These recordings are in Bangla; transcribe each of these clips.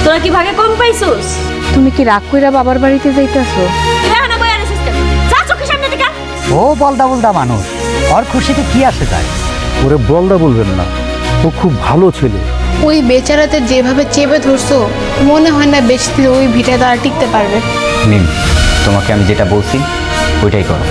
তোরা কি ভাগে কম পাইছস? তুমি কি রাগ কইরা বাবার বাড়িতে যাইতাছো? হ্যাঁ না বয়ার সিস্টেম যা চোখের সামনে থেকে। ও বলদা বলদা মানুষ, ওর খুশিতে কি আসে যায়? ওরে বলদা বলবেন না, ও খুব ভালো ছেলে। ওই বেচারাতে যেভাবে চেপে ধরছো, মনে হয় না বেশি দিন ওই ভিটে তারা টিকতে পারবে। মিম, তোমাকে আমি যেটা বলছি ওইটাই করো।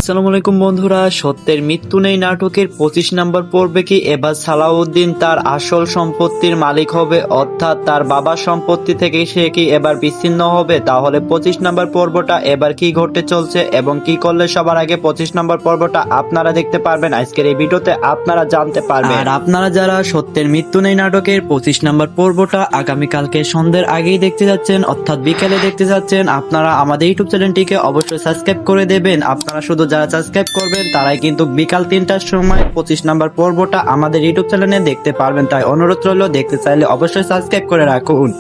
আসসালামু আলাইকুম বন্ধুরা, সত্যের মৃত্যু নেই নাটকের 25 নম্বর পর্বে কি এবার সালাউদ্দিন তার আসল সম্পত্তির মালিক হবে, অর্থাৎ তার বাবার সম্পত্তি থেকে সে কি এবার বিচ্ছিন্ন হবে? তাহলে 25 নম্বর পর্বটা এবার কি ঘটতে চলছে এবং কি করলে সবার আগে 25 নম্বর পর্বটা আপনারা দেখতে পারবেন আজকের এই ভিডিওতে আপনারা জানতে পারবেন। আর আপনারা যারা সত্যের মৃত্যু নেই নাটকের 25 নম্বর পর্বটা আগামীকালকে সন্ধ্যের আগেই দেখতে যাচ্ছেন, অর্থাৎ বিকেলে দেখতে যাচ্ছেন, আপনারা আমাদের ইউটিউব চ্যানেলটিকে অবশ্যই সাবস্ক্রাইব করে দেবেন। আপনারা শুধু যারা সাবস্ক্রাইব করবেন তারাই কিন্তু বিকাল 3টার সময় 25 নম্বর পর্বটা আমাদের ইউটিউব চ্যানেলে দেখতে পারবেন। তাই অনুরোধ রইল, দেখতে চাইলে অবশ্যই সাবস্ক্রাইব করে রাখুন।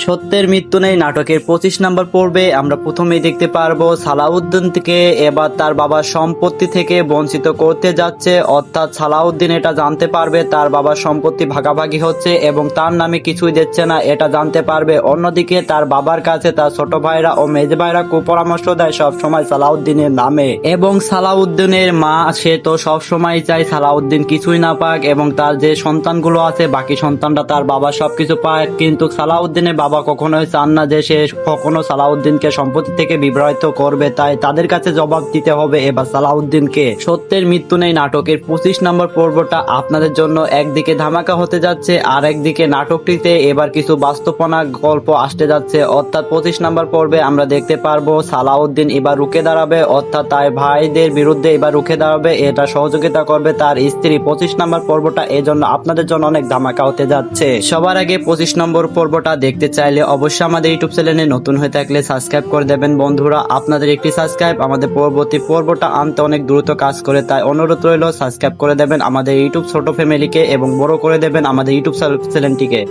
সত্যের মৃত্যু নেই নাটকের 25 নম্বর পর্বে আমরা প্রথমেই দেখতে পারবো সালাউদ্দিনকে এবার তার বাবার সম্পত্তি থেকে বঞ্চিত করতে যাচ্ছে, অর্থাৎ সালাউদ্দিন এটা জানতে পারবে তার বাবার সম্পত্তি ভাগাভাগি হচ্ছে এবং তার নামে কিছুই দিচ্ছে না, এটা জানতে পারবে। অন্যদিকে তার বাবার কাছে তার ছোট ভাইরা ও মেজ ভাইরা কুপরামর্শ দেয় সব সময় সালাউদ্দিনের নামে, এবং সালাউদ্দিনের মা সে তো সব সময় চায় সালাউদ্দিন কিছুই না পাক এবং তার যে সন্তানগুলো আছে বাকি সন্তানরা তার বাবা সবকিছু পায়, কিন্তু সালাউদ্দিনের বাবা কখনোই চান না যে সে কখনো সালাউদ্দিনকে সম্পত্তি থেকে বিবাহিত করবে, তাই তাদের কাছে জবাব দিতে হবে এবার সালাউদ্দিনকে। সত্যের মৃত্যু নেই নাটকের 25 নম্বর পর্বটা আপনাদের জন্য একদিকে ধামাকা হতে যাচ্ছে আর একদিকে নাটকটিতে এবার কিছু বাস্তবনা গল্প আসতে যাচ্ছে, অর্থাৎ 25 নম্বর পর্বে আমরা দেখতে পারবো সালাউদ্দিন এবার রুখে দাঁড়াবে, অর্থাৎ তার ভাইদের বিরুদ্ধে এবার রুখে দাঁড়াবে, এটা সহযোগিতা করবে তার স্ত্রী। 25 নম্বর পর্বটা এই জন্য আপনাদের জন্য অনেক ধামাকা হতে যাচ্ছে। সবার আগে 25 নম্বর পর্বটা দেখতে চাইলে অবশ্যই আমাদের ইউটিউব চ্যানেলে নতুন হয়ে থাকলে সাবস্ক্রাইব করে দেবেন বন্ধুরা। আপনাদের একটি সাবস্ক্রাইব আমাদের পরবর্তী পর্বটা আনতে অনেক দ্রুত কাজ করে, তাই অনুরোধ রইল সাবস্ক্রাইব করে দেবেন আমাদের ইউটিউব ছোট ফ্যামিলিকে এবং বড় করে দেবেন আমাদের ইউটিউব চ্যানেলটিকে।